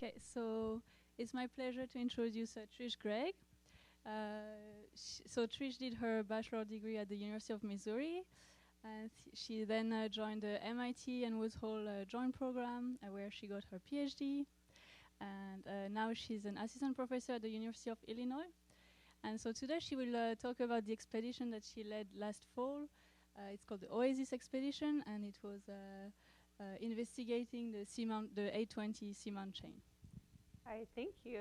Okay, so it's my pleasure to introduce Trish Gregg. So Trish did her bachelor degree at the University of Missouri, and she then joined the MIT and Woods Hole joint program, where she got her PhD. And now she's an assistant professor at the University of Illinois. And so today she will talk about the expedition that she led last fall. It's called the OASIS expedition, and it was investigating the Seamount, the 820 Seamount chain. All right, thank you.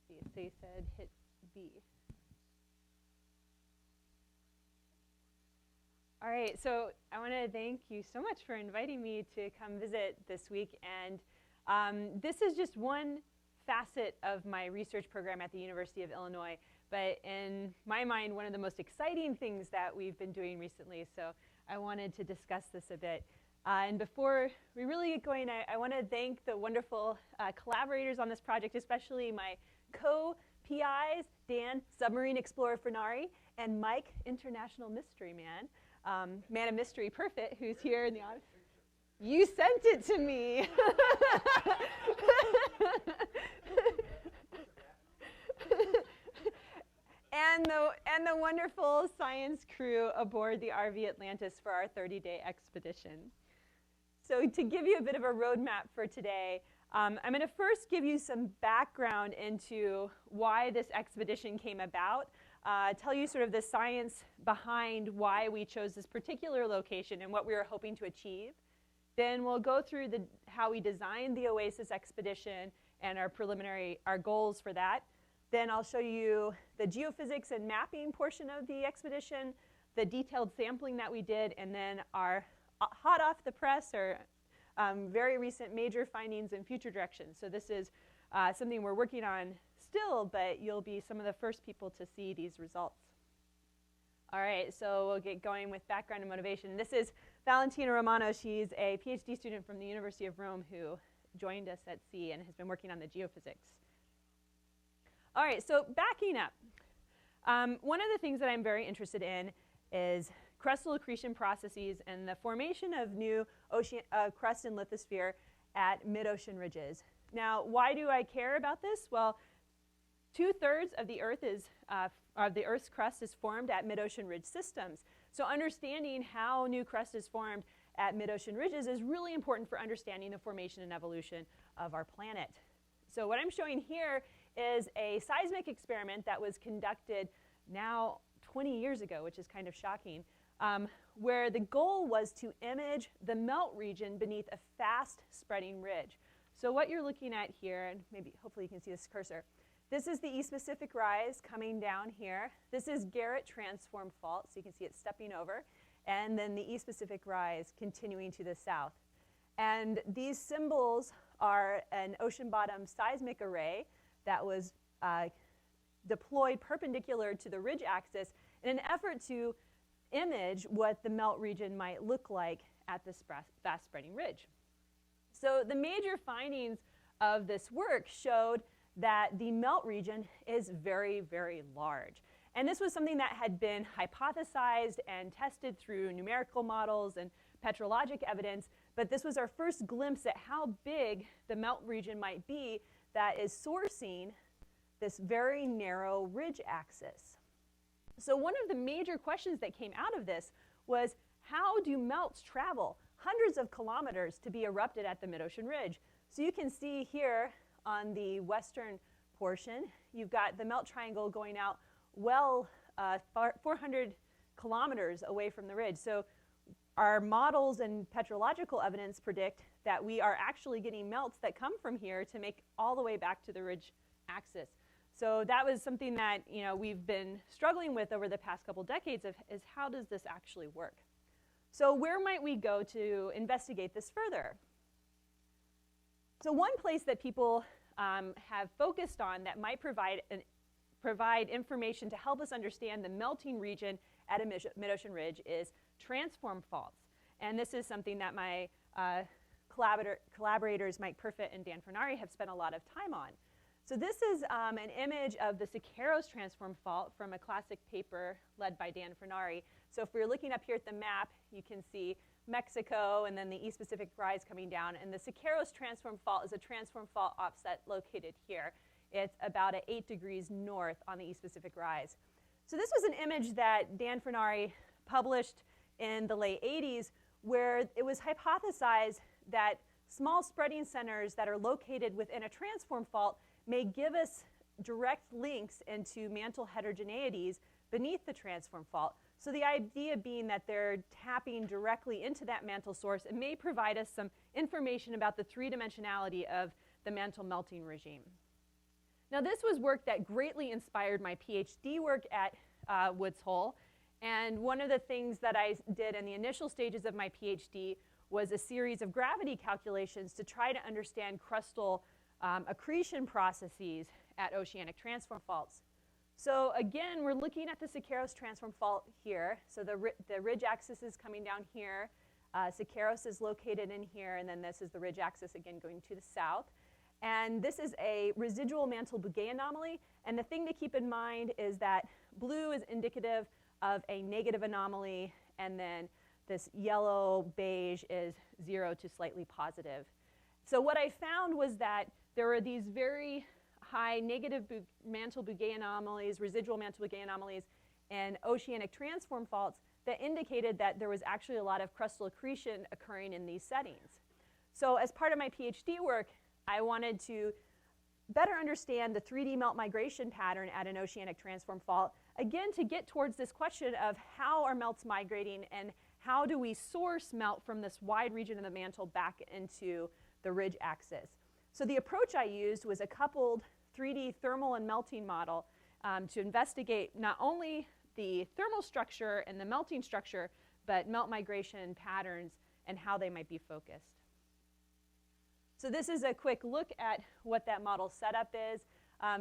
So you said hit B. All right, so I want to thank you so much for inviting me to come visit this week. And this is just one facet of my research program at the University of Illinois. But in my mind, one of the most exciting things that we've been doing recently. So I wanted to discuss this a bit. And before we really get going, I want to thank the wonderful collaborators on this project, especially my co-PIs, Dan, Submarine Explorer Fernari, and Mike, International Mystery Man, Man of Mystery Perfect, who's here in the audience. You sent it to me. And the wonderful science crew aboard the RV Atlantis for our 30-day expedition. So to give you a bit of a roadmap for today, I'm going to first give you some background into why this expedition came about, tell you sort of the science behind why we chose this particular location and what we were hoping to achieve. Then we'll go through how we designed the OASIS expedition and our goals for that. Then I'll show you the geophysics and mapping portion of the expedition, the detailed sampling that we did, and then our hot off the press or very recent major findings and future directions. So this is something we're working on still, but you'll be some of the first people to see these results. All right, so we'll get going with background and motivation. This is Valentina Romano. She's a PhD student from the University of Rome who joined us at sea and has been working on the geophysics. All right, so backing up. One of the things that I'm very interested in is crustal accretion processes and the formation of new ocean crust and lithosphere at mid-ocean ridges. Now, why do I care about this? Well, 2/3 of the Earth's crust is formed at mid-ocean ridge systems. So understanding how new crust is formed at mid-ocean ridges is really important for understanding the formation and evolution of our planet. So what I'm showing here is a seismic experiment that was conducted now 20 years ago, which is kind of shocking, where the goal was to image the melt region beneath a fast spreading ridge. So what you're looking at here, and maybe hopefully you can see this cursor, this is the East Pacific Rise coming down here. This is Garrett Transform Fault, so you can see it stepping over, and then the East Pacific Rise continuing to the south. And these symbols are an ocean bottom seismic array that was deployed perpendicular to the ridge axis in an effort to image what the melt region might look like at this fast spreading ridge. So the major findings of this work showed that the melt region is very, very large. And this was something that had been hypothesized and tested through numerical models and petrologic evidence, but this was our first glimpse at how big the melt region might be that is sourcing this very narrow ridge axis. So one of the major questions that came out of this was, how do melts travel hundreds of kilometers to be erupted at the mid-ocean ridge? So you can see here on the western portion, you've got the melt triangle going out well 400 kilometers away from the ridge. So our models and petrological evidence predict that we are actually getting melts that come from here to make all the way back to the ridge axis. So that was something that we've been struggling with over the past couple decades is how does this actually work? So where might we go to investigate this further? So one place that people have focused on that might provide information to help us understand the melting region at a mid-ocean ridge is transform faults. And this is something that my collaborators Mike Perfett and Dan Fernari have spent a lot of time on. So this is an image of the Siqueiros transform fault from a classic paper led by Dan Fernari. So if we're looking up here at the map, you can see Mexico, and then the East Pacific Rise coming down. And the Siqueiros transform fault is a transform fault offset located here. It's about at 8 degrees north on the East Pacific Rise. So this was an image that Dan Fernari published in the late 80s, where it was hypothesized that small spreading centers that are located within a transform fault may give us direct links into mantle heterogeneities beneath the transform fault. So the idea being that they're tapping directly into that mantle source and may provide us some information about the three-dimensionality of the mantle melting regime. Now this was work that greatly inspired my PhD work at Woods Hole. And one of the things that I did in the initial stages of my PhD was a series of gravity calculations to try to understand crustal accretion processes at oceanic transform faults. So again, we're looking at the Siqueiros transform fault here. So the ridge axis is coming down here. Siqueiros is located in here, and then this is the ridge axis again going to the south. And this is a residual mantle Bouguer anomaly. And the thing to keep in mind is that blue is indicative of a negative anomaly, and then this yellow beige is 0 to slightly positive. So what I found was that there were these very high negative mantle Bouguer anomalies, residual mantle Bouguer anomalies, and oceanic transform faults that indicated that there was actually a lot of crustal accretion occurring in these settings. So as part of my PhD work, I wanted to better understand the 3D melt migration pattern at an oceanic transform fault, again to get towards this question of how are melts migrating and how do we source melt from this wide region of the mantle back into the ridge axis. So the approach I used was a coupled 3D thermal and melting model to investigate not only the thermal structure and the melting structure, but melt migration patterns and how they might be focused. So this is a quick look at what that model setup is.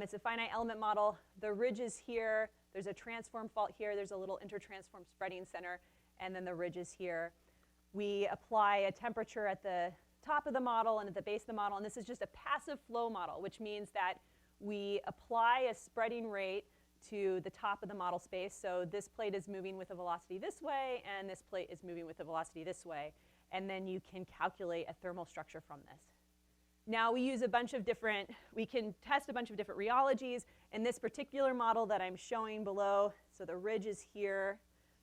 It's a finite element model. The ridge is here. There's a transform fault here. There's a little intertransform spreading center, and then the ridge is here. We apply a temperature at the top of the model and at the base of the model, and this is just a passive flow model, which means that we apply a spreading rate to the top of the model space. So this plate is moving with a velocity this way, and this plate is moving with a velocity this way. And then you can calculate a thermal structure from this. Now we use a bunch of different, we can test a bunch of different rheologies. In this particular model that I'm showing below, so the ridge is here,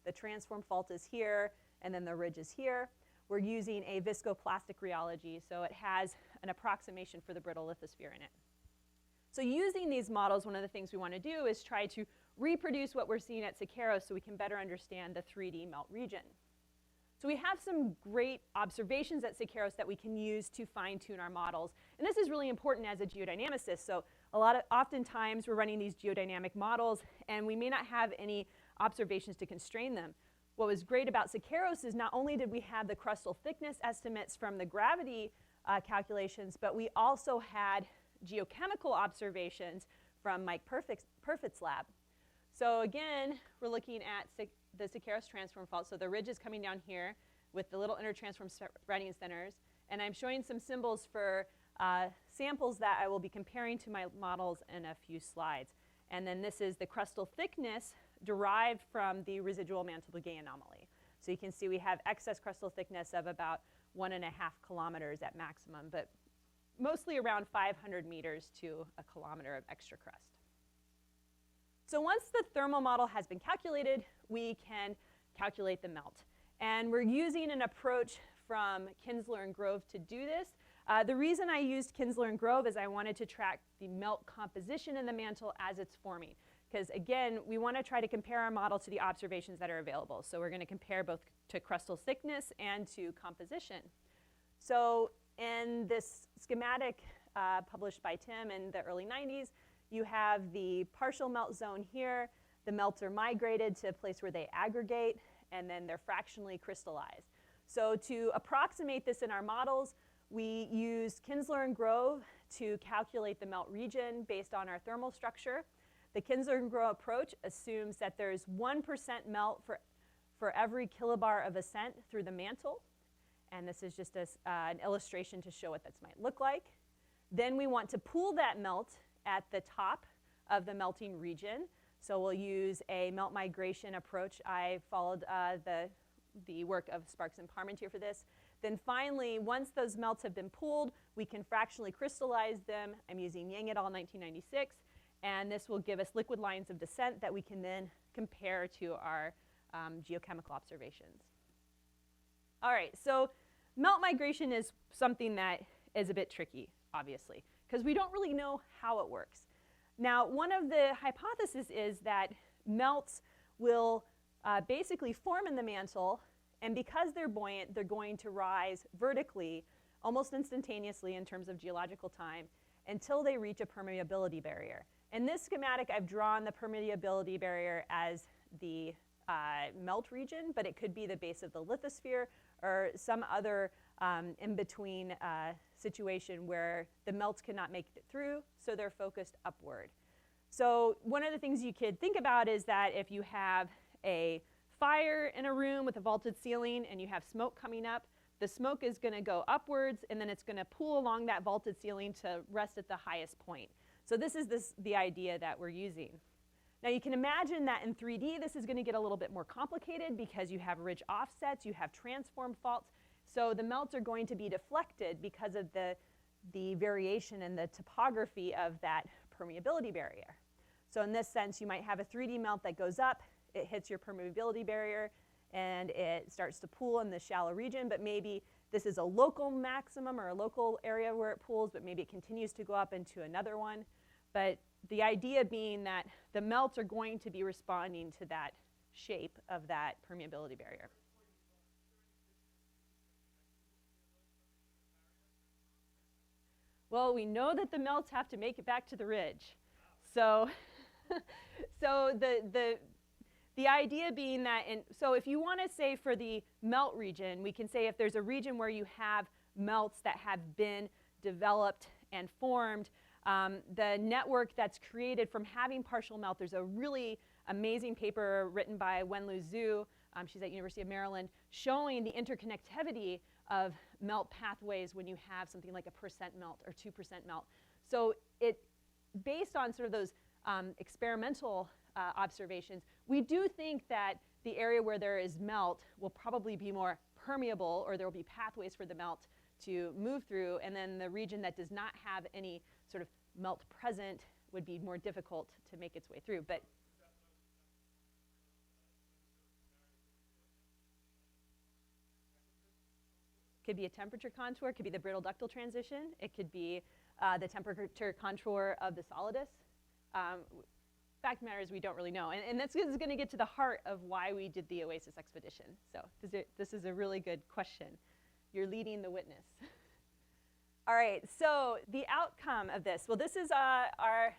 the transform fault is here, and then the ridge is here. We're using a viscoplastic rheology, so it has an approximation for the brittle lithosphere in it. So using these models, one of the things we want to do is try to reproduce what we're seeing at Siqueiros so we can better understand the 3D melt region. So we have some great observations at Siqueiros that we can use to fine-tune our models. And this is really important as a geodynamicist. So oftentimes we're running these geodynamic models, and we may not have any observations to constrain them. What was great about Siqueiros is not only did we have the crustal thickness estimates from the gravity calculations, but we also had geochemical observations from Mike Perfett's lab. So again, we're looking at the Siqueiros transform fault. So the ridge is coming down here with the little intertransform spreading centers. And I'm showing some symbols for samples that I will be comparing to my models in a few slides. And then this is the crustal thickness derived from the residual mantle Bouguer anomaly. So you can see we have excess crustal thickness of about 1.5 kilometers at maximum, but mostly around 500 meters to a kilometer of extra crust. So once the thermal model has been calculated, we can calculate the melt. And we're using an approach from Kinsler and Grove to do this. The reason I used Kinsler and Grove is I wanted to track the melt composition in the mantle as it's forming. Because again, we want to try to compare our model to the observations that are available. So we're going to compare both to crustal thickness and to composition. So in this schematic published by Tim in the early 90s, you have the partial melt zone here. The melts are migrated to a place where they aggregate, and then they're fractionally crystallized. So to approximate this in our models, we used Kinsler and Grove to calculate the melt region based on our thermal structure. The Kinsler and Grove approach assumes that there's 1% melt for every kilobar of ascent through the mantle. And this is just an illustration to show what this might look like. Then we want to pool that melt at the top of the melting region. So we'll use a melt migration approach. I followed the the work of Sparks and Parmentier for this. Then finally, once those melts have been pooled, we can fractionally crystallize them. I'm using Yang et al. 1996. And this will give us liquid lines of descent that we can then compare to our geochemical observations. All right, so melt migration is something that is a bit tricky, obviously, because we don't really know how it works. Now, one of the hypotheses is that melts will basically form in the mantle, and because they're buoyant, they're going to rise vertically almost instantaneously in terms of geological time until they reach a permeability barrier. In this schematic, I've drawn the permeability barrier as the melt region, but it could be the base of the lithosphere or some other in-between situation where the melts cannot make it through, so they're focused upward. So one of the things you could think about is that if you have a fire in a room with a vaulted ceiling and you have smoke coming up, the smoke is going to go upwards and then it's going to pool along that vaulted ceiling to rest at the highest point. So this is the idea that we're using. Now you can imagine that in 3D this is going to get a little bit more complicated because you have ridge offsets, you have transform faults, so the melts are going to be deflected because of the variation in the topography of that permeability barrier. So in this sense, you might have a 3D melt that goes up, it hits your permeability barrier, and it starts to pool in the shallow region, but maybe this is a local maximum or a local area where it pools, but maybe it continues to go up into another one. But the idea being that the melts are going to be responding to that shape of that permeability barrier. Well, we know that the melts have to make it back to the ridge. So, so the idea being that, so if you want to say for the melt region, we can say if there's a region where you have melts that have been developed and formed, the network that's created from having partial melt, there's a really amazing paper written by Wenlu Zhu, she's at University of Maryland, showing the interconnectivity of melt pathways when you have something like a 1% melt or 2% melt. So based on sort of those experimental observations, we do think that the area where there is melt will probably be more permeable, or there will be pathways for the melt to move through, and then the region that does not have any sort of melt present would be more difficult to make its way through. But could be a temperature contour, it could be the brittle ductile transition, it could be the temperature contour of the solidus. Fact of the matter is we don't really know. And this is going to get to the heart of why we did the OASIS expedition. So this is a really good question. You're leading the witness. All right, so the outcome of this. Well, this is our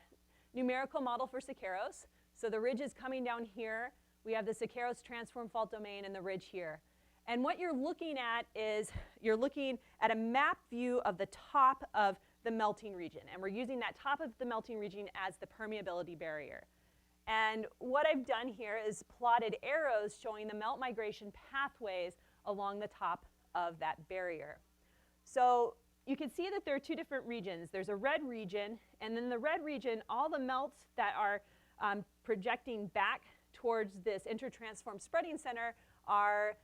numerical model for Siqueiros. So the ridge is coming down here. We have the Siqueiros transform fault domain and the ridge here. And what you're looking at is you're looking at a map view of the top of the melting region. And we're using that top of the melting region as the permeability barrier. And what I've done here is plotted arrows showing the melt migration pathways along the top of that barrier. So you can see that there are two different regions. There's a red region, and in the red region, all the melts that are projecting back towards this intertransform spreading center are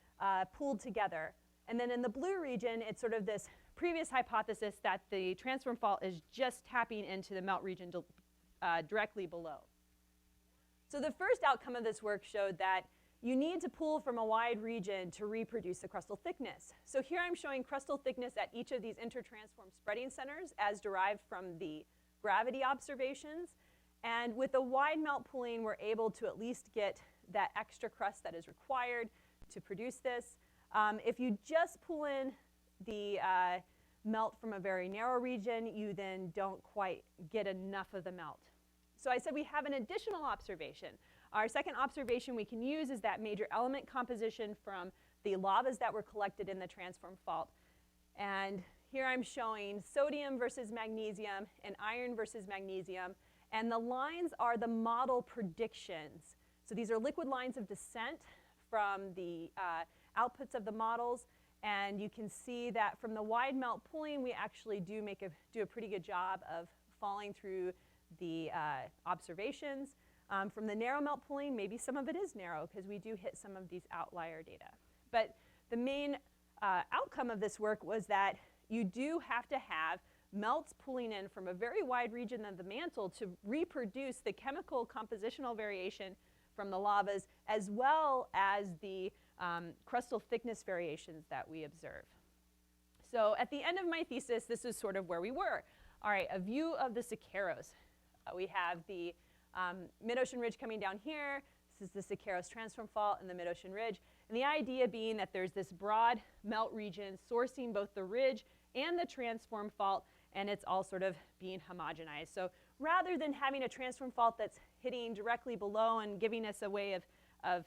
pooled together. And then in the blue region, it's sort of this previous hypothesis that the transform fault is just tapping into the melt region directly below. So the first outcome of this work showed that you need to pool from a wide region to reproduce the crustal thickness. So here I'm showing crustal thickness at each of these intertransform spreading centers as derived from the gravity observations. And with the wide melt pooling, we're able to at least get that extra crust that is required to produce this. If you just pull in the melt from a very narrow region, you then don't quite get enough of the melt. So I said we have an additional observation. Our second observation we can use is that major element composition from the lavas that were collected in the transform fault. And here I'm showing sodium versus magnesium and iron versus magnesium. And the lines are the model predictions. So these are liquid lines of descent from the outputs of the models. And you can see that from the wide melt pooling, we actually do a pretty good job of falling through the observations. From the narrow melt pooling, maybe some of it is narrow because we do hit some of these outlier data. But the main outcome of this work was that you do have to have melts pulling in from a very wide region of the mantle to reproduce the chemical compositional variation from the lavas, as well as the crustal thickness variations that we observe. So at the end of my thesis, this is sort of where we were. All right, a view of the Siqueiros. We have the mid-ocean ridge coming down here. This is the Siqueiros transform fault and the mid-ocean ridge. And the idea being that there's this broad melt region sourcing both the ridge and the transform fault, and it's all sort of being homogenized. So rather than having a transform fault that's hitting directly below and giving us a way of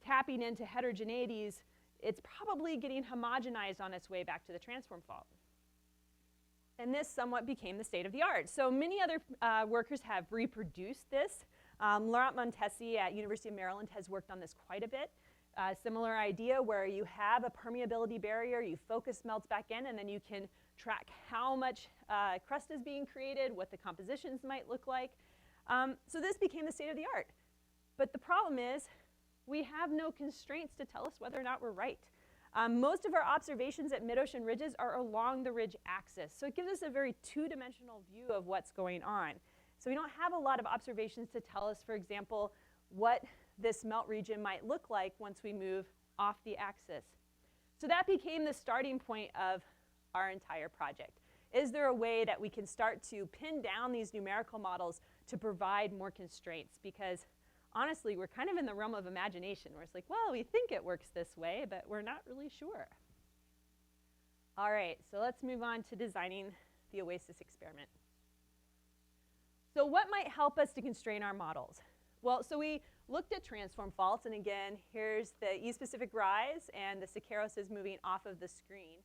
tapping into heterogeneities, it's probably getting homogenized on its way back to the transform fault. And this somewhat became the state of the art. So many other workers have reproduced this. Laurent Montesi at University of Maryland has worked on this quite a bit. Similar idea where you have a permeability barrier, you focus melts back in, and then you can track how much crust is being created, what the compositions might look like. So this became the state of the art. But the problem is we have no constraints to tell us whether or not we're right. Most of our observations at mid-ocean ridges are along the ridge axis. So it gives us a very two-dimensional view of what's going on. So we don't have a lot of observations to tell us, for example, what this melt region might look like once we move off the axis. So that became the starting point of our entire project. Is there a way that we can start to pin down these numerical models to provide more constraints? Because honestly, we're kind of in the realm of imagination where it's like, well, we think it works this way, but we're not really sure. All right, so let's move on to designing the OASIS experiment. So what might help us to constrain our models? Well, so we looked at transform faults, and again, here's the E-specific rise, and the Siqueiros is moving off of the screen.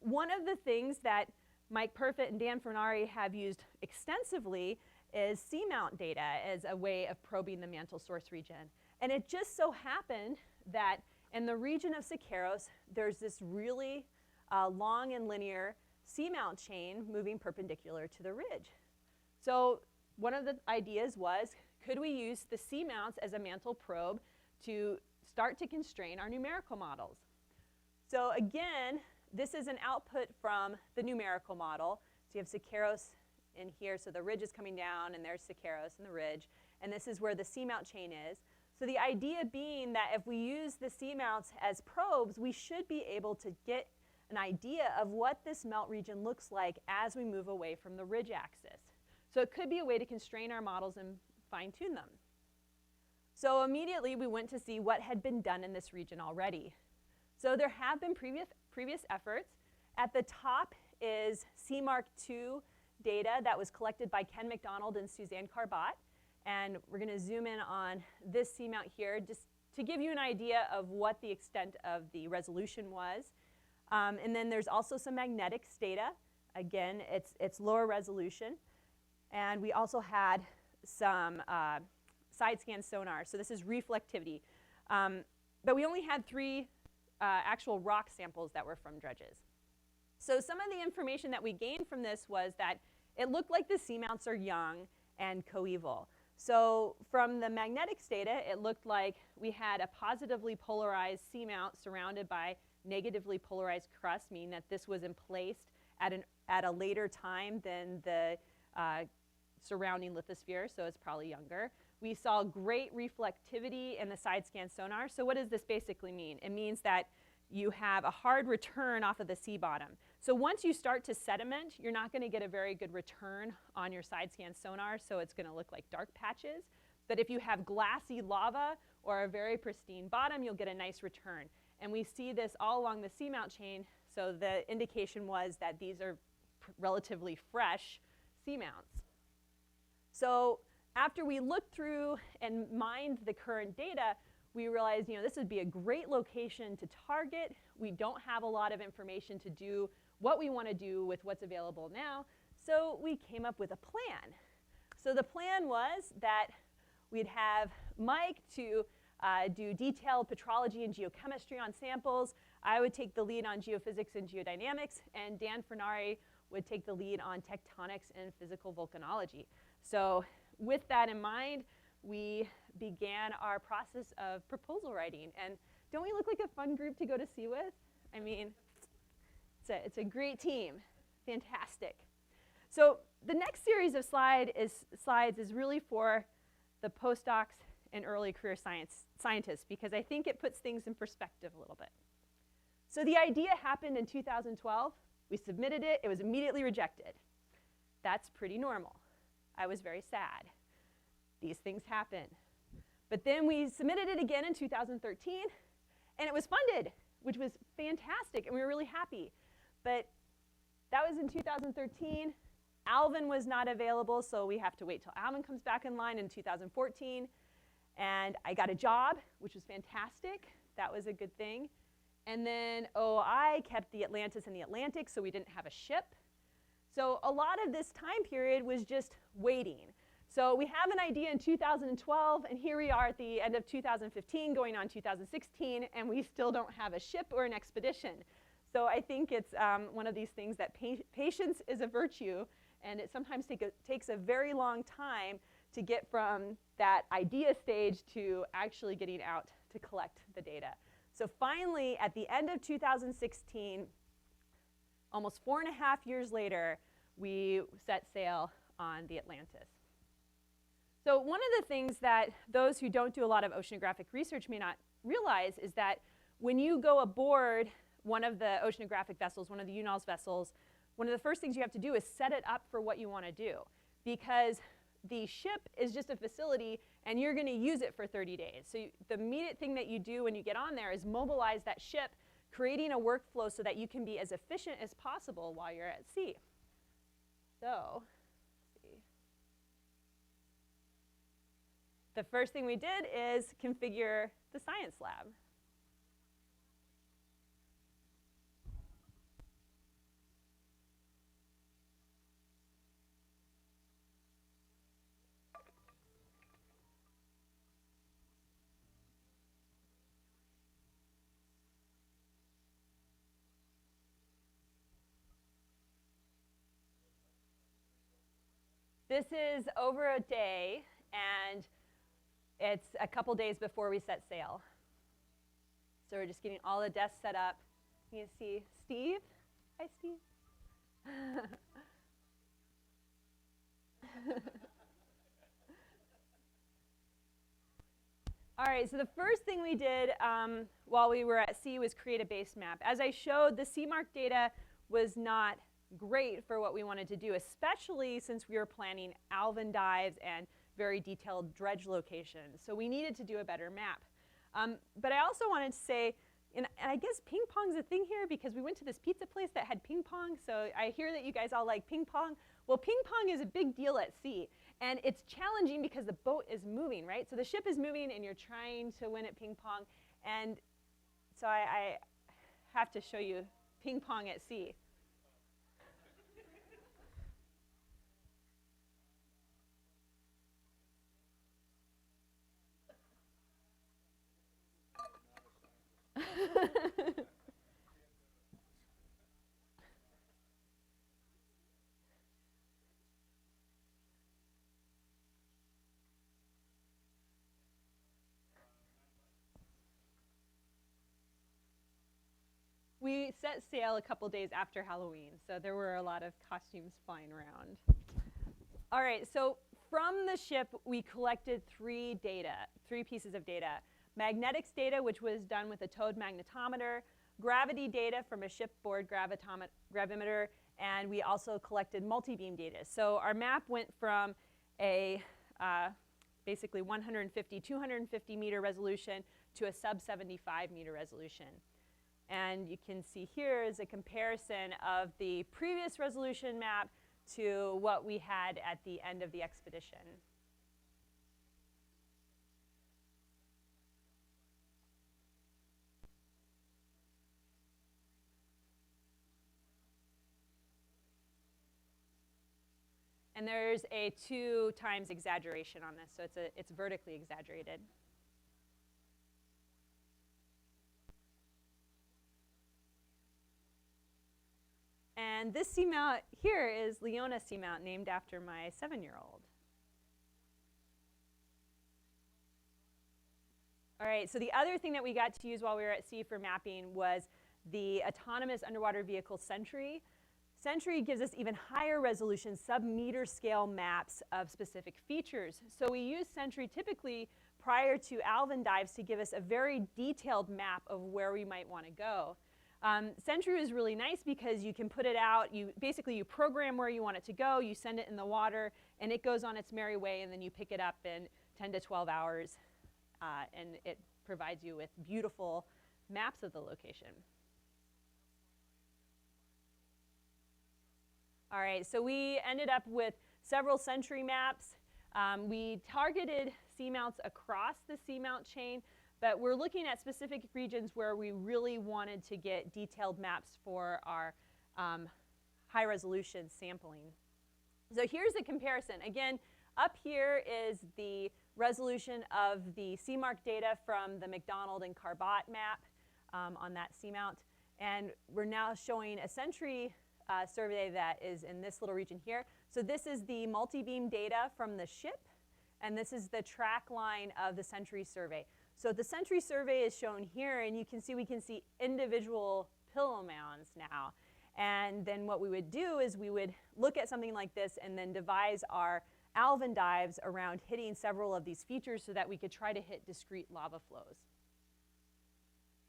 One of the things that Mike Perfit and Dan Fernari have used extensively is Seamount data as a way of probing the mantle source region. And it just so happened that in the region of Siqueiros, there's this really long and linear seamount chain moving perpendicular to the ridge. So one of the ideas was, could we use the seamounts as a mantle probe to start to constrain our numerical models? So again, this is an output from the numerical model. So you have Siqueiros in here, so the ridge is coming down, and there's Siqueiros and the ridge, and this is where the seamount chain is. So the idea being that if we use the seamounts as probes, we should be able to get an idea of what this melt region looks like as we move away from the ridge axis. So it could be a way to constrain our models and fine-tune them. So immediately we went to see what had been done in this region already. So there have been previous efforts. At the top is CMARC 2 data that was collected by Ken McDonald and Suzanne Carbat. And we're going to zoom in on this seamount here just to give you an idea of what the extent of the resolution was. And then there's also some magnetics data. Again, it's lower resolution. And we also had some side scan sonar. So this is reflectivity. But we only had 3 actual rock samples that were from dredges. So some of the information that we gained from this was that it looked like the seamounts are young and coeval. So from the magnetics data, it looked like we had a positively polarized seamount surrounded by negatively polarized crust, meaning that this was emplaced at a later time than the surrounding lithosphere, so it's probably younger. We saw great reflectivity in the side scan sonar. So what does this basically mean? It means that you have a hard return off of the sea bottom. So once you start to sediment, you're not going to get a very good return on your side scan sonar, so it's going to look like dark patches. But if you have glassy lava or a very pristine bottom, you'll get a nice return. And we see this all along the seamount chain, so the indication was that these are relatively fresh seamounts. So after we looked through and mined the current data, we realized, this would be a great location to target. We don't have a lot of information to do what we want to do with what's available now. So we came up with a plan. So the plan was that we'd have Mike to do detailed petrology and geochemistry on samples. I would take the lead on geophysics and geodynamics, and Dan Fernari would take the lead on tectonics and physical volcanology. So with that in mind, we began our process of proposal writing. And don't we look like a fun group to go to sea with? I mean, it's a great team. Fantastic. So the next series of slides is really for the postdocs and early career scientists, because I think it puts things in perspective a little bit. So the idea happened in 2012. We submitted it. It was immediately rejected. That's pretty normal. I was very sad. These things happen. But then we submitted it again in 2013, and it was funded, which was fantastic, and we were really happy. But that was in 2013. Alvin was not available, so we have to wait till Alvin comes back in line in 2014. And I got a job, which was fantastic. That was a good thing. And then OI kept the Atlantis in the Atlantic, so we didn't have a ship. So a lot of this time period was just waiting. So we have an idea in 2012, and here we are at the end of 2015, going on 2016, and we still don't have a ship or an expedition. So I think it's one of these things that patience is a virtue, and it sometimes takes a very long time to get from that idea stage to actually getting out to collect the data. So finally, at the end of 2016, almost 4.5 years later, we set sail on the Atlantis. So one of the things that those who don't do a lot of oceanographic research may not realize is that when you go aboard one of the oceanographic vessels, one of the UNOLS vessels, one of the first things you have to do is set it up for what you want to do, because the ship is just a facility and you're going to use it for 30 days. So the immediate thing that you do when you get on there is mobilize that ship, creating a workflow so that you can be as efficient as possible while you're at sea. So, let's see. The first thing we did is configure the science lab. This is over a day, and it's a couple days before we set sail. So we're just getting all the desks set up. You can see Steve. Hi, Steve. All right, so the first thing we did while we were at sea was create a base map. As I showed, the Seamark data was not great for what we wanted to do, especially since we were planning Alvin dives and very detailed dredge locations. So we needed to do a better map. But I also wanted to say, and I guess ping pong's a thing here because we went to this pizza place that had ping pong. So I hear that you guys all like ping pong. Well, ping pong is a big deal at sea. And it's challenging because the boat is moving, right? So the ship is moving and you're trying to win at ping pong. And so I have to show you ping pong at sea. We set sail a couple days after Halloween, so there were a lot of costumes flying around. All right, so from the ship, we collected three pieces of data. Magnetics data, which was done with a towed magnetometer, gravity data from a shipboard gravimeter, and we also collected multi-beam data. So our map went from a basically 150, 250 meter resolution to a sub 75 meter resolution. And you can see here is a comparison of the previous resolution map to what we had at the end of the expedition. And there's a 2 times exaggeration on this, so it's vertically exaggerated. And this seamount here is Leona Seamount, named after my 7-year-old. All right, so the other thing that we got to use while we were at sea for mapping was the autonomous underwater vehicle Sentry. Sentry gives us even higher resolution, sub-meter scale maps of specific features. So we use Sentry typically prior to Alvin dives to give us a very detailed map of where we might want to go. Sentry is really nice because you can put it out, you program where you want it to go, you send it in the water, and it goes on its merry way, and then you pick it up in 10 to 12 hours, and it provides you with beautiful maps of the location. All right, so we ended up with several Sentry maps. We targeted seamounts across the seamount chain, but we're looking at specific regions where we really wanted to get detailed maps for our high-resolution sampling. So here's a comparison. Again, up here is the resolution of the seamark data from the McDonald and Carbot map on that seamount. And we're now showing a Sentry survey that is in this little region here. So this is the multi-beam data from the ship, and this is the track line of the Sentry survey. So the Sentry survey is shown here, and you can see we can see individual pillow mounds now. And then what we would do is we would look at something like this and then devise our Alvin dives around hitting several of these features so that we could try to hit discrete lava flows.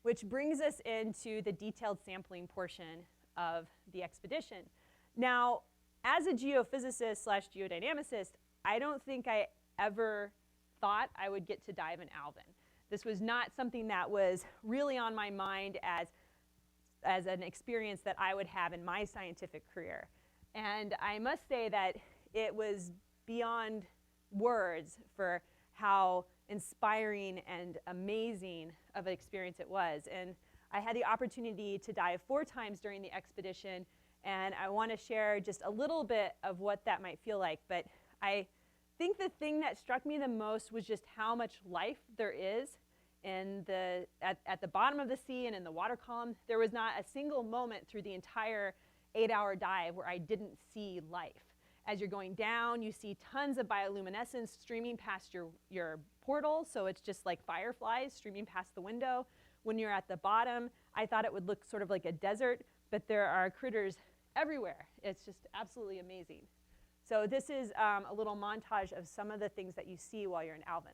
Which brings us into the detailed sampling portion of the expedition. Now, as a geophysicist slash geodynamicist, I don't think I ever thought I would get to dive in Alvin. This was not something that was really on my mind as an experience that I would have in my scientific career. And I must say that it was beyond words for how inspiring and amazing of an experience it was. And I had the opportunity to dive 4 times during the expedition, and I want to share just a little bit of what that might feel like. But I think the thing that struck me the most was just how much life there is at the bottom of the sea and in the water column. There was not a single moment through the entire 8-hour dive where I didn't see life. As you're going down, you see tons of bioluminescence streaming past your portal, so it's just like fireflies streaming past the window. When you're at the bottom, I thought it would look sort of like a desert, but there are critters everywhere. It's just absolutely amazing. So this is a little montage of some of the things that you see while you're in Alvin.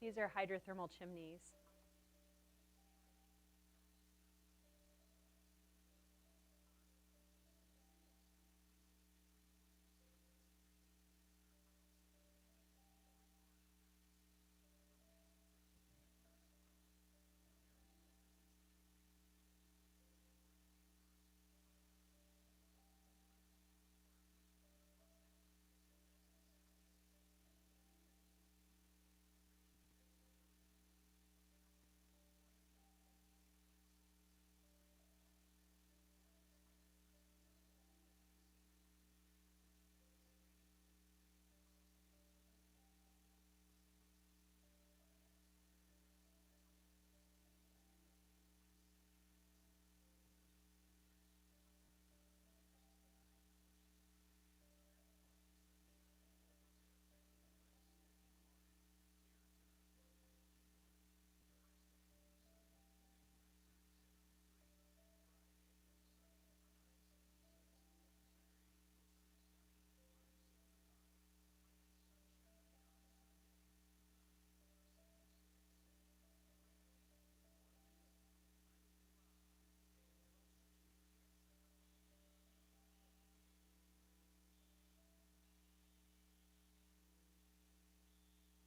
These are hydrothermal chimneys.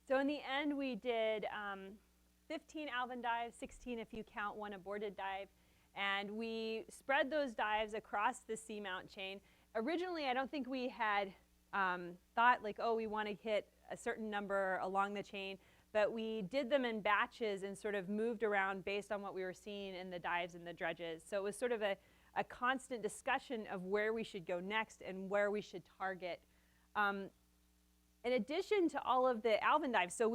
So in the end, we did 15 Alvin dives, 16 if you count one aborted dive. And we spread those dives across the seamount chain. Originally, I don't think we had thought like, oh, we want to hit a certain number along the chain, but we did them in batches and sort of moved around based on what we were seeing in the dives and the dredges. So it was sort of a constant discussion of where we should go next and where we should target. In addition to all of the Alvin dives, so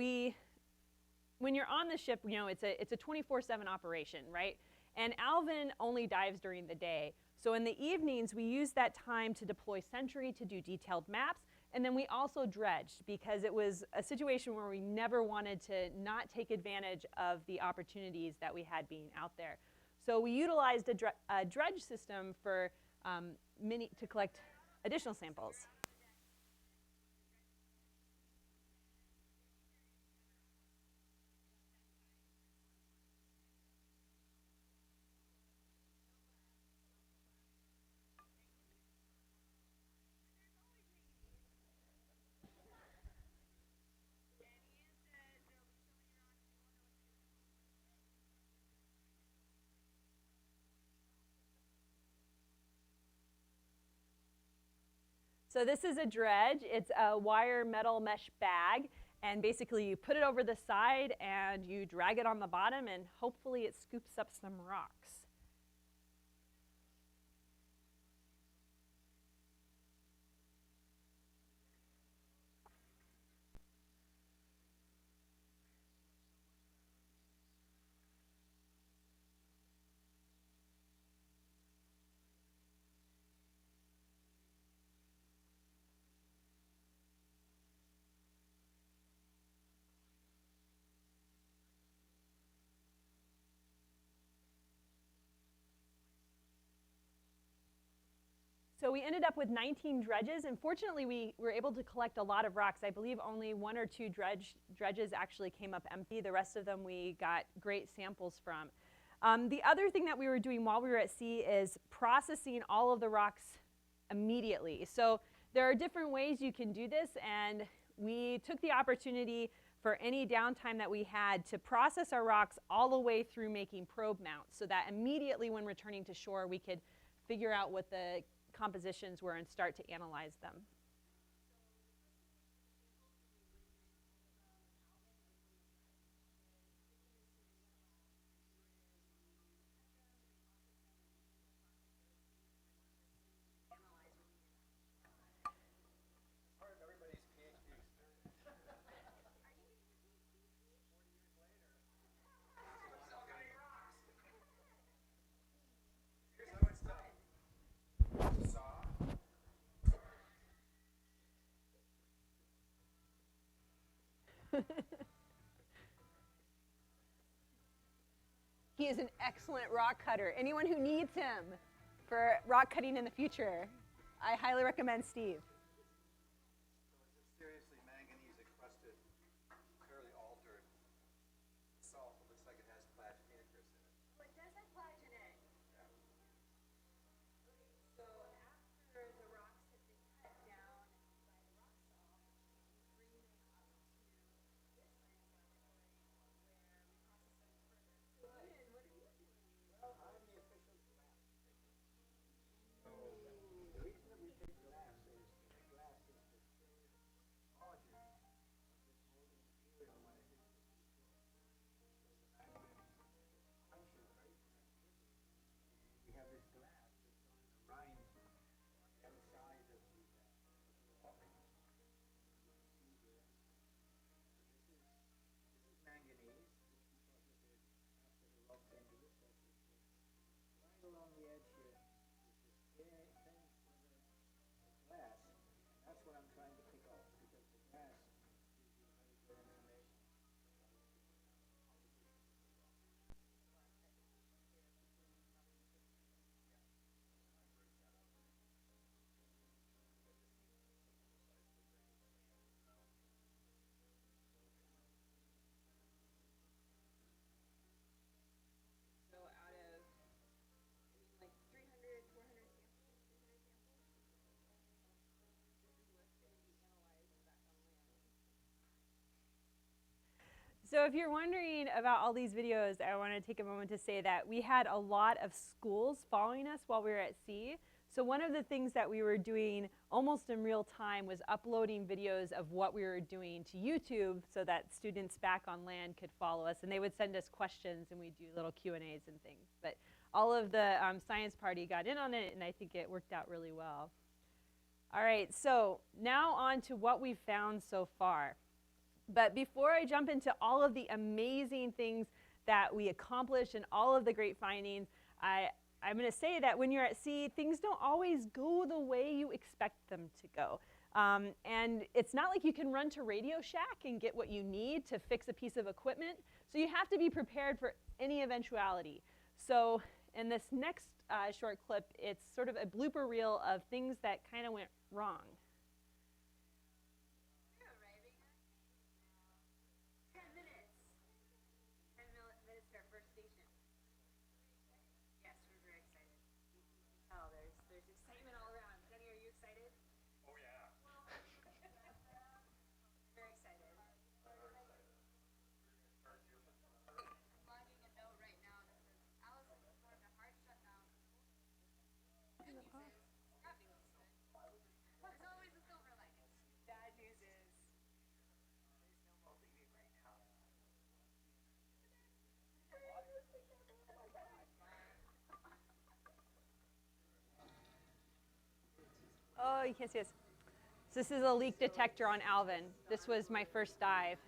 when you're on the ship, you know, it's a 24/7 operation, right? And Alvin only dives during the day. So in the evenings, we use that time to deploy sentry, to do detailed maps, and then we also dredged because it was a situation where we never wanted to not take advantage of the opportunities that we had being out there. So we utilized a dredge system for to collect additional samples. So this is a dredge. It's a wire metal mesh bag, and basically you put it over the side and you drag it on the bottom, and hopefully it scoops up some rocks. So we ended up with 19 dredges, and fortunately we were able to collect a lot of rocks. I believe only 1 or 2 dredges actually came up empty. The rest of them we got great samples from. The other thing that we were doing while we were at sea is processing all of the rocks immediately. So there are different ways you can do this, and we took the opportunity for any downtime that we had to process our rocks all the way through making probe mounts, so that immediately when returning to shore we could figure out what the compositions were and start to analyze them. He is an excellent rock cutter. Anyone who needs him for rock cutting in the future, I highly recommend Steve. So it's seriously manganese encrusted, fairly altered salt that looks like it has plagianicus in it. Well, it does have plagiatic. Yeah. So after the rocks have been cut down by the rock salt, we bring them up to this science laboratory where we process them further. So Ian, what are you doing? Well, I'm the official glass taker. So the reason that we take glass is So if you're wondering about all these videos, I want to take a moment to say that we had a lot of schools following us while we were at sea. So one of the things that we were doing almost in real time was uploading videos of what we were doing to YouTube so that students back on land could follow us. And they would send us questions and we'd do little Q&As and things. But all of the science party got in on it, and I think it worked out really well. All right, so now on to what we've found so far. But before I jump into all of the amazing things that we accomplished and all of the great findings, I'm going to say that when you're at sea, things don't always go the way you expect them to go. And it's not like you can run to Radio Shack and get what you need to fix a piece of equipment. So you have to be prepared for any eventuality. So in this next short clip, it's sort of a blooper reel of things that kind of went wrong. Oh, you can't see this. So this is a leak detector on Alvin. This was my first dive.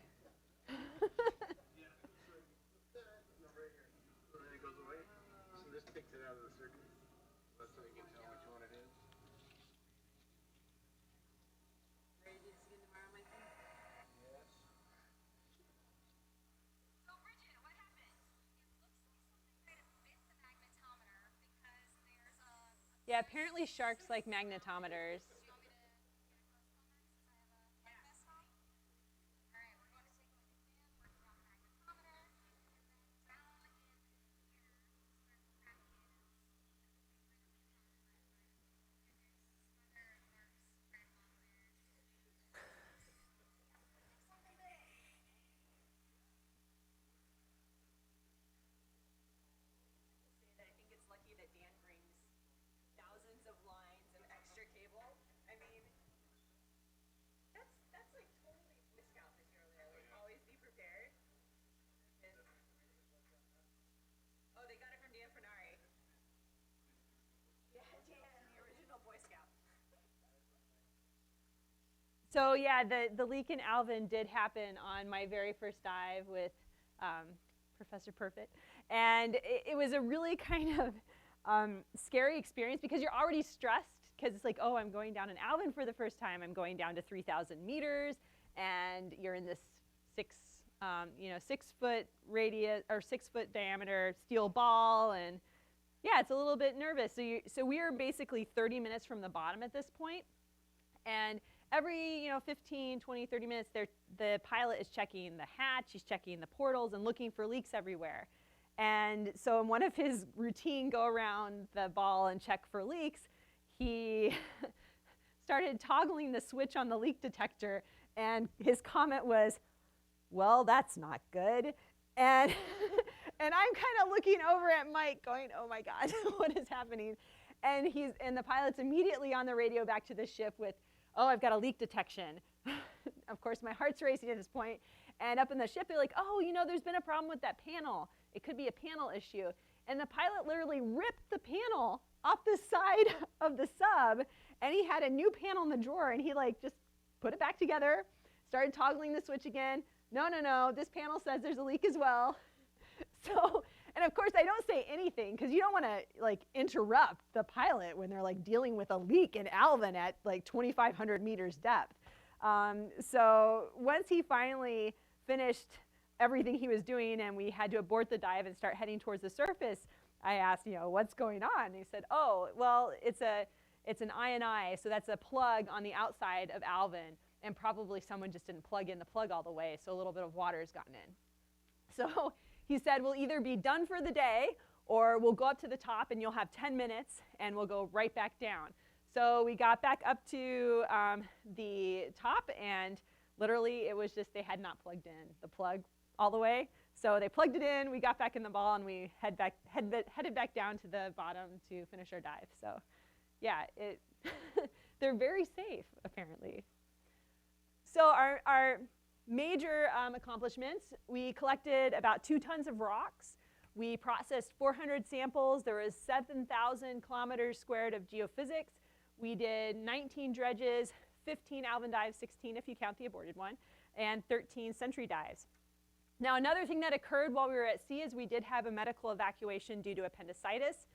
Yeah, apparently sharks like magnetometers. So yeah, the leak in Alvin did happen on my very first dive with Professor Perfect. And it was a really kind of scary experience because you're already stressed because it's like, oh, I'm going down in Alvin for the first time. I'm going down to 3,000 meters, and you're in this 6 foot radius or 6 foot diameter steel ball, and yeah, it's a little bit nervous. So we are basically 30 minutes from the bottom at this point, and every 15, 20, 30 minutes, the pilot is checking the hatch, he's checking the portals and looking for leaks everywhere. And so in one of his routine go around the ball and check for leaks, he started toggling the switch on the leak detector, and his comment was, well, that's not good. And and I'm kind of looking over at Mike going, oh my God, what is happening? And the pilot's immediately on the radio back to the ship with, oh, I've got a leak detection. Of course, my heart's racing at this point. And up in the ship, they're like, oh, there's been a problem with that panel. It could be a panel issue. And the pilot literally ripped the panel off the side of the sub, and he had a new panel in the drawer, and he just put it back together, started toggling the switch again. No, this panel says there's a leak as well. So, and of course, I don't say anything because you don't want to interrupt the pilot when they're dealing with a leak in Alvin at 2,500 meters depth. So once he finally finished everything he was doing and we had to abort the dive and start heading towards the surface, I asked, what's going on? And he said, oh, well, it's an INI, so that's a plug on the outside of Alvin, and probably someone just didn't plug in the plug all the way, so a little bit of water has gotten in. So he said, we'll either be done for the day, or we'll go up to the top and you'll have 10 minutes and we'll go right back down. So we got back up to the top, and literally it was just they had not plugged in the plug all the way. So they plugged it in, we got back in the ball, and we headed back down to the bottom to finish our dive. So yeah, they're very safe, apparently. So our major accomplishments, we collected about 2 tons of rocks. We processed 400 samples. There was 7,000 kilometers squared of geophysics. We did 19 dredges, 15 Alvin dives, 16 if you count the aborted one, and 13 sentry dives. Now, another thing that occurred while we were at sea is we did have a medical evacuation due to appendicitis.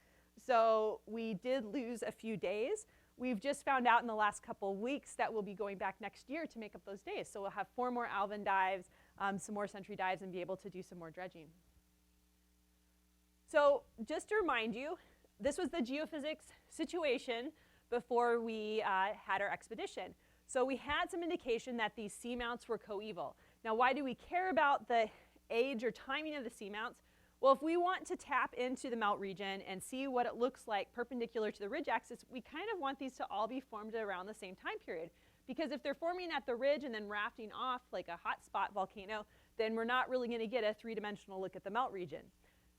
So we did lose a few days. We've just found out in the last couple of weeks that we'll be going back next year to make up those days. So we'll have 4 more Alvin dives, some more sentry dives, and be able to do some more dredging. So just to remind you, this was the geophysics situation before we had our expedition. So we had some indication that these seamounts were coeval. Now, why do we care about the age or timing of the seamounts? Well, if we want to tap into the melt region and see what it looks like perpendicular to the ridge axis, we kind of want these to all be formed around the same time period. Because if they're forming at the ridge and then rafting off like a hotspot volcano, then we're not really going to get a 3-dimensional look at the melt region.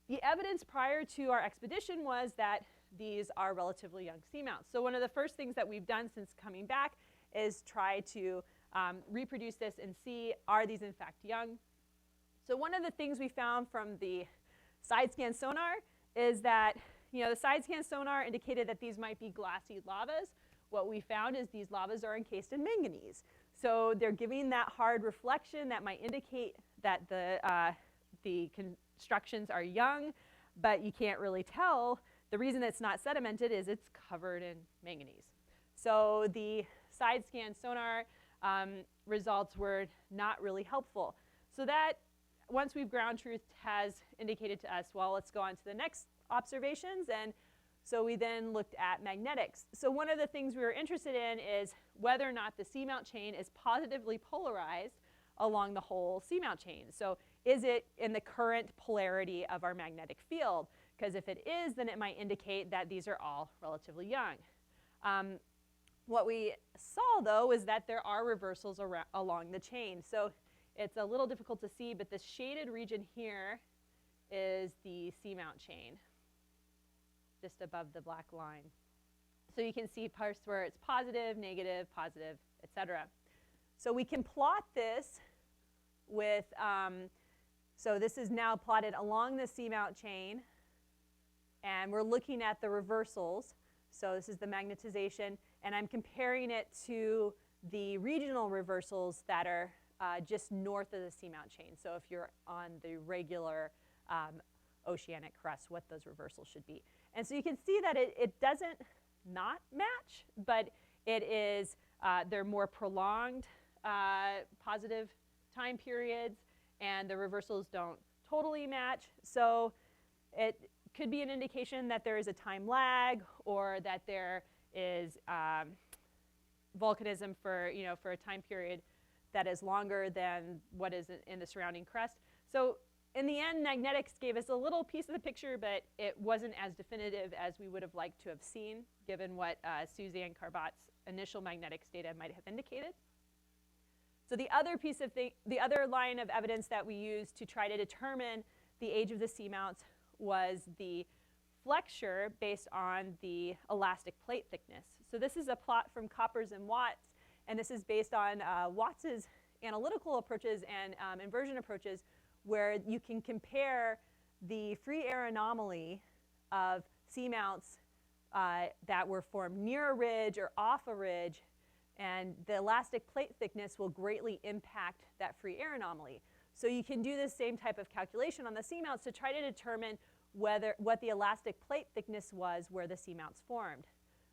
The evidence prior to our expedition was that these are relatively young seamounts. So one of the first things that we've done since coming back is try to reproduce this and see, are these in fact young? So one of the things we found from the side scan sonar is that, the side scan sonar indicated that these might be glassy lavas. What we found is these lavas are encased in manganese. So they're giving that hard reflection that might indicate that the constructions are young, but you can't really tell. The reason it's not sedimented is it's covered in manganese. So the side scan sonar results were not really helpful. So that, once we've ground truthed, has indicated to us, well, let's go on to the next observations. And so we then looked at magnetics. So one of the things we were interested in is whether or not the seamount chain is positively polarized along the whole seamount chain. So is it in the current polarity of our magnetic field? Because if it is, then it might indicate that these are all relatively young. What we saw, though, is that there are reversals along the chain. So it's a little difficult to see, but this shaded region here is the seamount chain, just above the black line. So you can see parts where it's positive, positive, etc. So we can plot this with, so this is now plotted along the seamount chain, and we're looking at the reversals. So this is the magnetization, and I'm comparing it to the regional reversals that are just north of the seamount chain. So if you're on the regular oceanic crust, what those reversals should be. And so you can see that it doesn't not match, but it is, they're more prolonged positive time periods, and the reversals don't totally match. So it could be an indication that there is a time lag, or that there is volcanism for, for a time period that is longer than what is in the surrounding crust. So in the end, magnetics gave us a little piece of the picture, but it wasn't as definitive as we would have liked to have seen, given what Suzanne Carbat's initial magnetics data might have indicated. So the other line of evidence that we used to try to determine the age of the seamounts was the flexure based on the elastic plate thickness. So this is a plot from Coppers and Watts, and this is based on Watts's analytical approaches and inversion approaches, where you can compare the free air anomaly of seamounts that were formed near a ridge or off a ridge, and the elastic plate thickness will greatly impact that free air anomaly. So you can do the same type of calculation on the seamounts to try to determine what the elastic plate thickness was where the seamounts formed.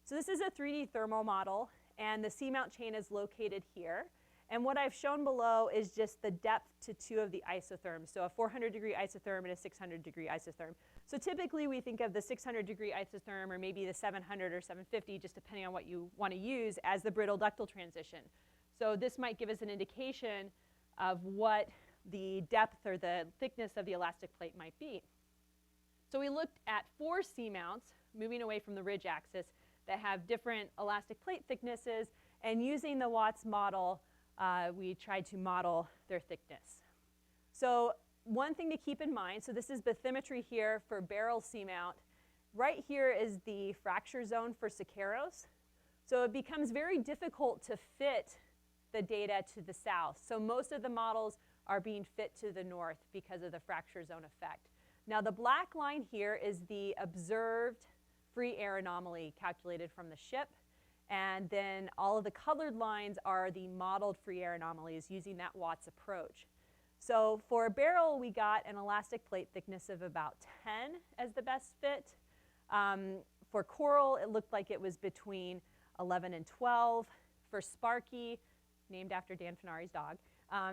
So this is a 3D thermal model, and the seamount chain is located here. And what I've shown below is just the depth to 2 of the isotherms, so a 400-degree isotherm and a 600-degree isotherm. So typically we think of the 600-degree isotherm, or maybe the 700 or 750, just depending on what you want to use, as the brittle ductile transition. So this might give us an indication of what the depth or the thickness of the elastic plate might be. So we looked at 4 seamounts, moving away from the ridge axis, that have different elastic plate thicknesses, and using the Watts model, we tried to model their thickness. So one thing to keep in mind, so this is bathymetry here for Beryl Seamount. Right here is the fracture zone for Siqueiros. So it becomes very difficult to fit the data to the south. So most of the models are being fit to the north because of the fracture zone effect. Now the black line here is the observed free air anomaly calculated from the ship. And then all of the colored lines are the modeled free air anomalies using that Watts approach. So for Beryl, we got an elastic plate thickness of about 10 as the best fit. For Coral, it looked like it was between 11 and 12. For Sparky, named after Dan Finari's dog,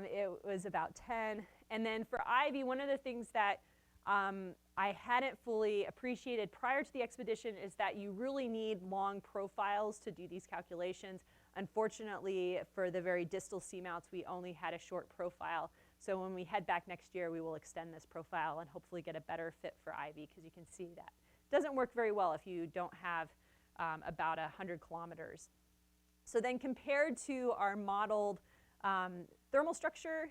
it was about 10. And then for Ivy, one of the things that I hadn't fully appreciated prior to the expedition is that you really need long profiles to do these calculations. Unfortunately, for the very distal seamounts, we only had a short profile. So when we head back next year, we will extend this profile and hopefully get a better fit for Ivy, because you can see that it doesn't work very well if you don't have about 100 kilometers. So then compared to our modeled thermal structure,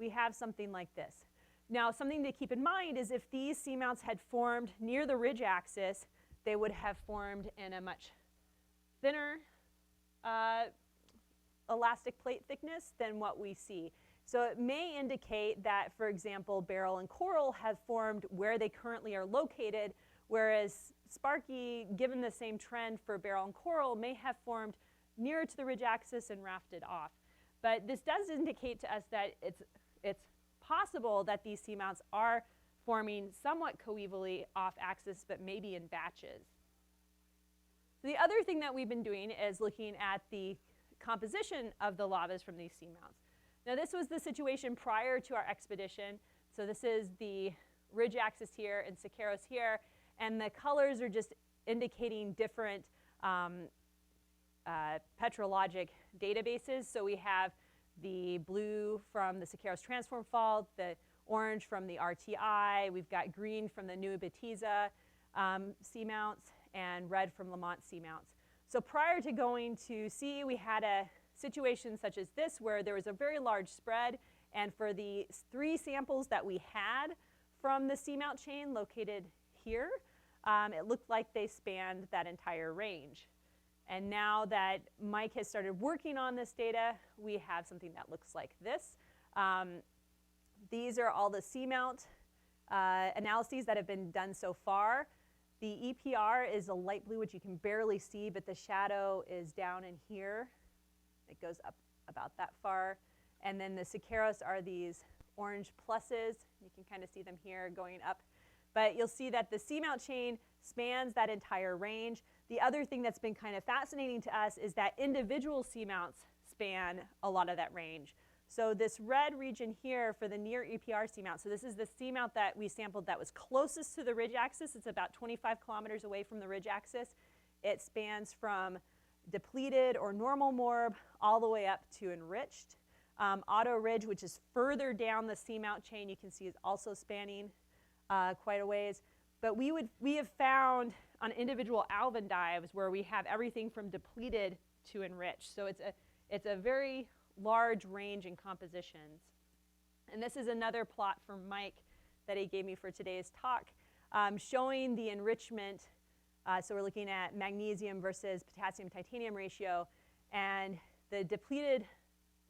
we have something like this. Now, something to keep in mind is if these seamounts had formed near the ridge axis, they would have formed in a much thinner elastic plate thickness than what we see. So it may indicate that, for example, Beryl and Coral have formed where they currently are located, whereas Sparky, given the same trend for Beryl and Coral, may have formed nearer to the ridge axis and rafted off. But this does indicate to us that it's possible that these seamounts are forming somewhat coevally off axis, but maybe in batches. The other thing that we've been doing is looking at the composition of the lavas from these seamounts. Now, this was the situation prior to our expedition. So this is the ridge axis here and Siqueiros here, and the colors are just indicating different petrologic databases. So we have the blue from the Siqueiros Transform Fault, the orange from the RTI, we've got green from the New Betiza seamounts, and red from Lamont seamounts. So prior to going to sea, we had a situation such as this where there was a very large spread, and for the 3 samples that we had from the seamount chain located here, it looked like they spanned that entire range. And now that Mike has started working on this data, we have something that looks like this. These are all the seamount analyses that have been done so far. The EPR is a light blue, which you can barely see, but the shadow is down in here. It goes up about that far. And then the Siqueiros are these orange pluses. You can kind of see them here going up. But you'll see that the seamount chain spans that entire range. The other thing that's been kind of fascinating to us is that individual seamounts span a lot of that range. So this red region here for the near EPR seamount, so this is the seamount that we sampled that was closest to the ridge axis. It's about 25 kilometers away from the ridge axis. It spans from depleted or normal morb all the way up to enriched. Otto Ridge, which is further down the seamount chain, you can see is also spanning quite a ways. But we have found on individual Alvin dives where we have everything from depleted to enriched. So it's a very large range in compositions. And this is another plot from Mike that he gave me for today's talk, showing the enrichment. So we're looking at magnesium versus potassium-titanium ratio, and the depleted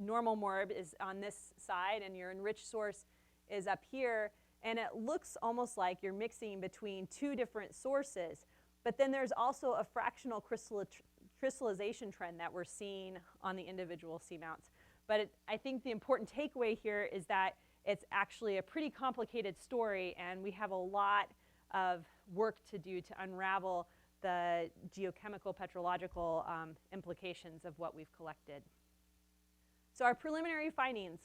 normal morb is on this side, and your enriched source is up here. And it looks almost like you're mixing between 2 different sources. But then there's also a fractional crystallization trend that we're seeing on the individual seamounts. But I think the important takeaway here is that it's actually a pretty complicated story, and we have a lot of work to do to unravel the geochemical, petrological implications of what we've collected. So our preliminary findings.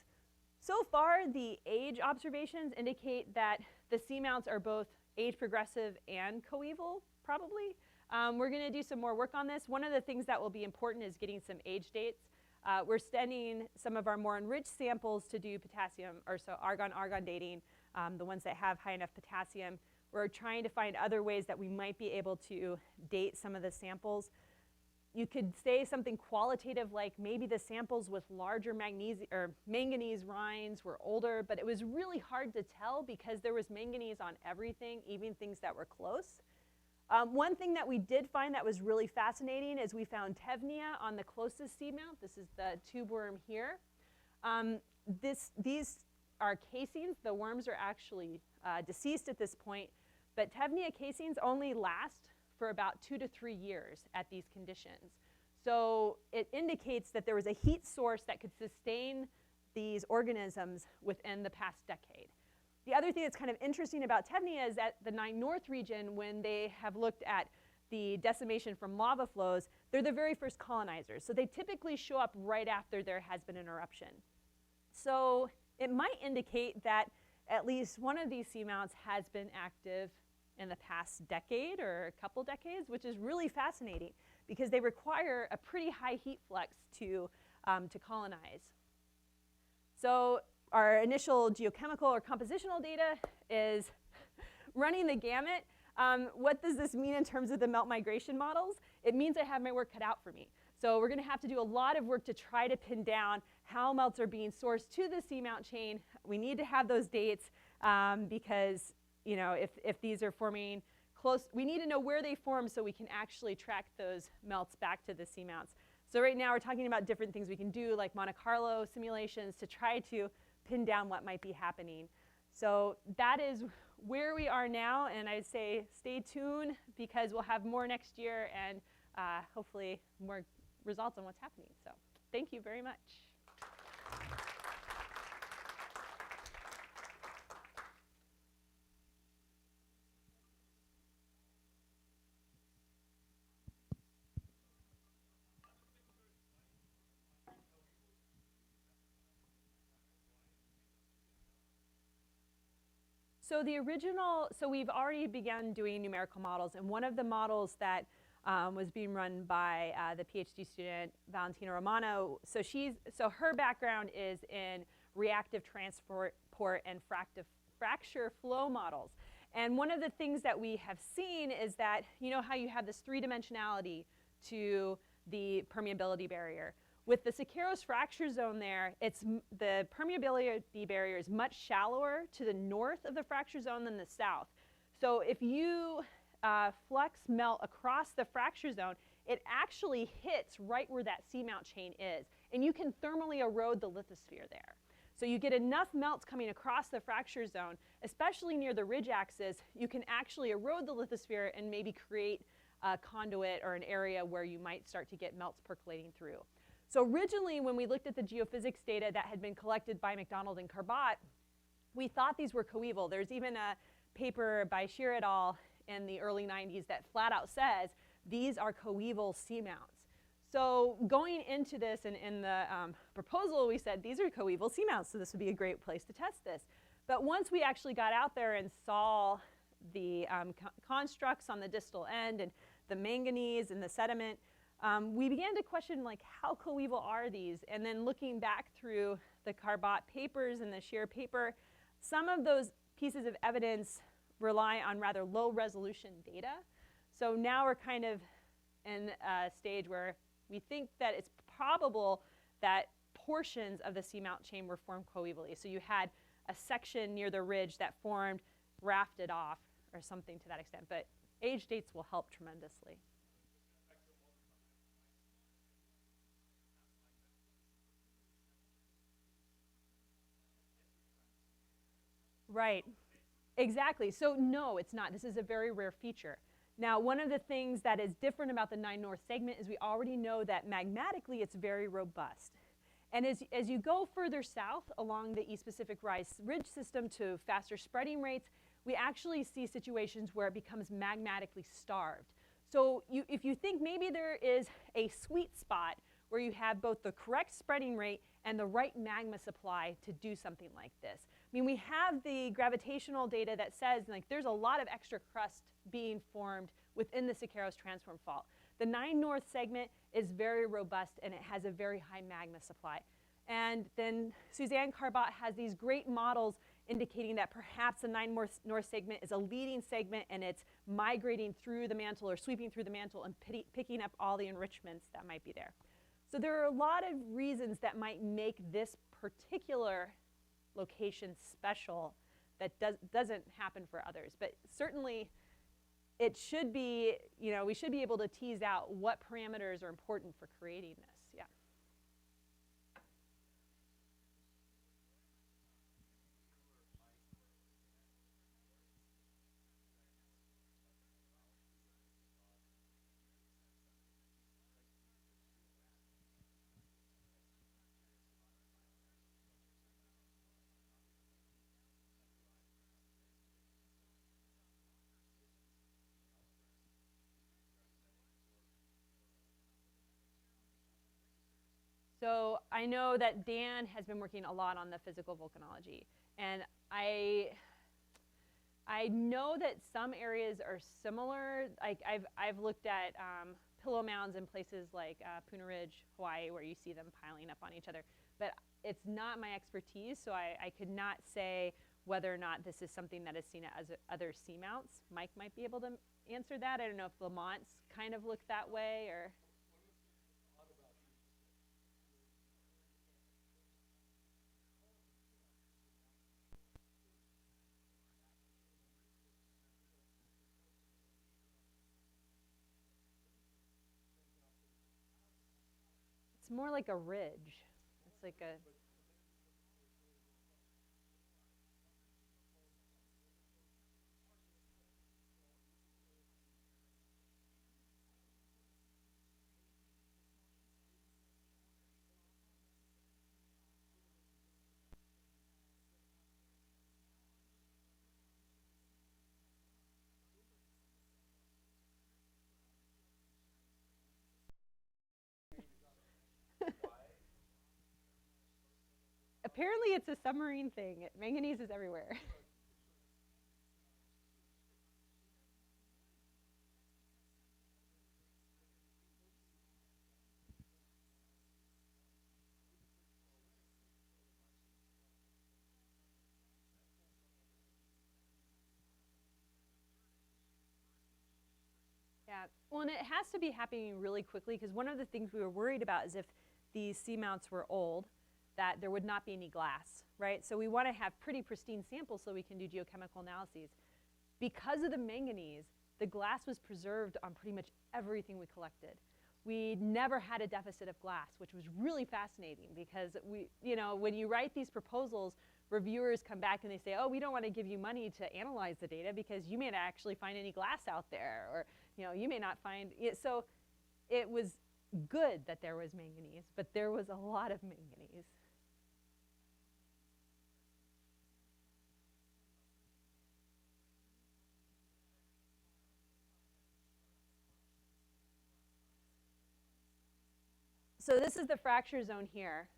So far, the age observations indicate that the seamounts are both age progressive and coeval, probably. We're going to do some more work on this. One of the things that will be important is getting some age dates. We're studying some of our more enriched samples to do potassium, or so argon-argon dating, the ones that have high enough potassium. We're trying to find other ways that we might be able to date some of the samples. You could say something qualitative like maybe the samples with larger manganese rinds were older, but it was really hard to tell because there was manganese on everything, even things that were close. One thing that we did find that was really fascinating is we found tevnia on the closest seamount. This is the tube worm here. These are casings. The worms are actually deceased at this point, but tevnia casings only last for about 2 to 3 years at these conditions. So it indicates that there was a heat source that could sustain these organisms within the past decade. The other thing that's kind of interesting about tevnia is that the 9 North region, when they have looked at the decimation from lava flows, they're the very first colonizers. So they typically show up right after there has been an eruption. So it might indicate that at least one of these seamounts has been active in the past decade or a couple decades, which is really fascinating because they require a pretty high heat flux to colonize. So our initial geochemical or compositional data is running the gamut. What does this mean in terms of the melt migration models? It means I have my work cut out for me. So we're going to have to do a lot of work to try to pin down how melts are being sourced to the seamount chain. We need to have those dates because if these are forming close, we need to know where they form so we can actually track those melts back to the seamounts. So right now we're talking about different things we can do like Monte Carlo simulations to try to pin down what might be happening. So that is where we are now, and I'd say stay tuned because we'll have more next year and hopefully more results on what's happening. So thank you very much. So we've already begun doing numerical models, and one of the models that was being run by the PhD student Valentina Romano. So her background is in reactive transport and fracture flow models. And one of the things that we have seen is that you know how you have this three-dimensionality to the permeability barrier. With the Siqueiros fracture zone there, the permeability barrier is much shallower to the north of the fracture zone than the south. So if you flux melt across the fracture zone, it actually hits right where that seamount chain is. And you can thermally erode the lithosphere there. So you get enough melts coming across the fracture zone, especially near the ridge axis, you can actually erode the lithosphere and maybe create a conduit or an area where you might start to get melts percolating through. So originally, when we looked at the geophysics data that had been collected by McDonald and Carbat, we thought these were coeval. There's even a paper by Shear et al. In the early 90s that flat out says these are coeval seamounts. So going into this and in the proposal, we said these are coeval seamounts, so this would be a great place to test this. But once we actually got out there and saw the constructs on the distal end and the manganese and the sediment, we began to question like how coeval are these? And then looking back through the Carbat papers and the Shear paper, some of those pieces of evidence rely on rather low resolution data. So now we're kind of in a stage where we think that it's probable that portions of the seamount chain were formed coevally. So you had a section near the ridge that formed, rafted off, or something to that extent. But age dates will help tremendously. Right, exactly. So no, it's not. This is a very rare feature. Now, one of the things that is different about the 9 North segment is we already know that magmatically it's very robust. And as you go further south along the East Pacific Rise Ridge system to faster spreading rates, we actually see situations where it becomes magmatically starved. So if you think maybe there is a sweet spot where you have both the correct spreading rate and the right magma supply to do something like this. I mean, we have the gravitational data that says like there's a lot of extra crust being formed within the Siqueiros transform fault. The 9 North segment is very robust and it has a very high magma supply. And then Suzanne Carbat has these great models indicating that perhaps the 9 North segment is a leading segment and it's migrating through the mantle or sweeping through the mantle and picking up all the enrichments that might be there. So there are a lot of reasons that might make this particular location special that doesn't happen for others. But certainly it should be, you know, we should be able to tease out what parameters are important for creating this. Yeah. So I know that Dan has been working a lot on the physical volcanology, and I know that some areas are similar. Like I've looked at pillow mounds in places like Puna Ridge, Hawaii, where you see them piling up on each other. But it's not my expertise, so I could not say whether or not this is something that is seen as other seamounts. Mike might be able to answer that. I don't know if Lamont's kind of look that way or. It's more like a ridge. It's like a. Apparently it's a submarine thing. Manganese is everywhere. Yeah, well, and it has to be happening really quickly, because one of the things we were worried about is if these seamounts were old, that there would not be any glass, right? So we want to have pretty pristine samples so we can do geochemical analyses. Because of the manganese, the glass was preserved on pretty much everything we collected. We never had a deficit of glass, which was really fascinating, because you know, when you write these proposals, reviewers come back and they say, oh, we don't want to give you money to analyze the data because you may not actually find any glass out there, or you know, you may not find it. So it was good that there was manganese, but there was a lot of manganese. So this is the fracture zone here.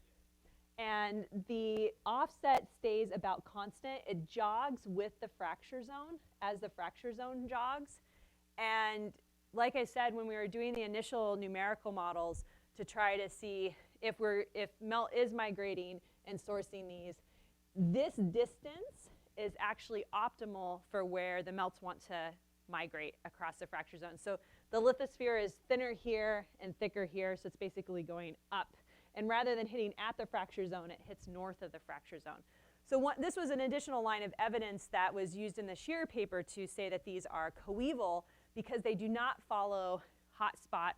And the offset stays about constant. It jogs with the fracture zone as the fracture zone jogs. And like I said, when we were doing the initial numerical models to try to see if melt is migrating and sourcing these, this distance is actually optimal for where the melts want to migrate across the fracture zone. So the lithosphere is thinner here and thicker here, so it's basically going up. And rather than hitting at the fracture zone, it hits north of the fracture zone. So this was an additional line of evidence that was used in the Shearer paper to say that these are coeval, because they do not follow hotspot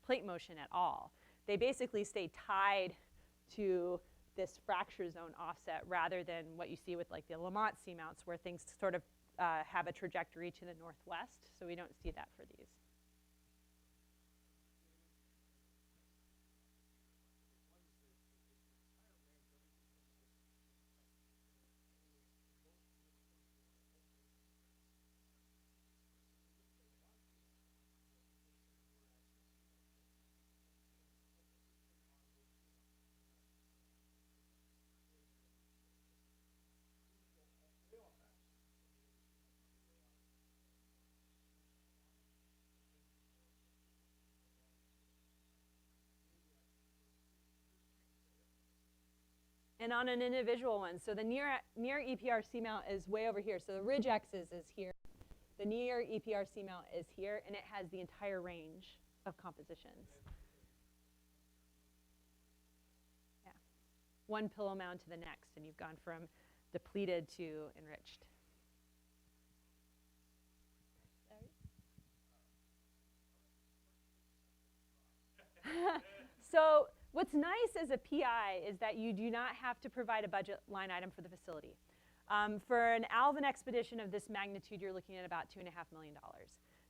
plate motion at all. They basically stay tied to this fracture zone offset, rather than what you see with like the Lamont seamounts, where things sort of have a trajectory to the northwest. So we don't see that for these. and on an individual one. So the near EPR seamount is way over here. So the ridge axis is here. The near EPR seamount is here, and it has the entire range of compositions. Yeah. One pillow mound to the next, and you've gone from depleted to enriched. So what's nice as a PI is that you do not have to provide a budget line item for the facility. For an Alvin expedition of this magnitude, you're looking at about $2.5 million.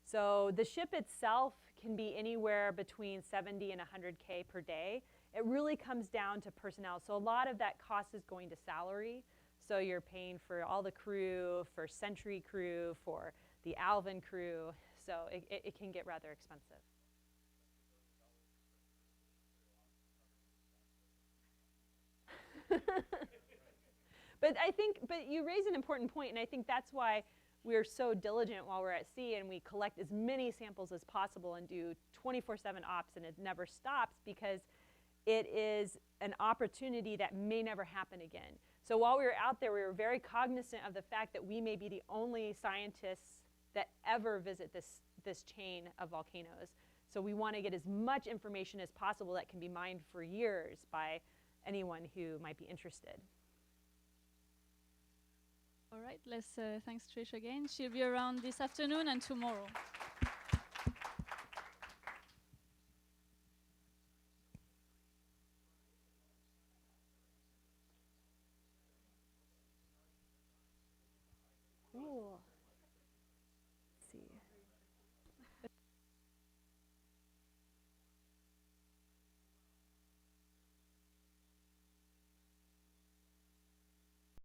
So the ship itself can be anywhere between 70 and 100K per day. It really comes down to personnel. So a lot of that cost is going to salary. So you're paying for all the crew, for Sentry crew, for the Alvin crew. So it can get rather expensive. But you raise an important point, and I think that's why we're so diligent while we're at sea, and we collect as many samples as possible and do 24/7 ops, and it never stops, because it is an opportunity that may never happen again. So while we were out there, we were very cognizant of the fact that we may be the only scientists that ever visit this chain of volcanoes. So we want to get as much information as possible that can be mined for years by anyone who might be interested. All right, let's thanks Trish again. She'll be around this afternoon and tomorrow.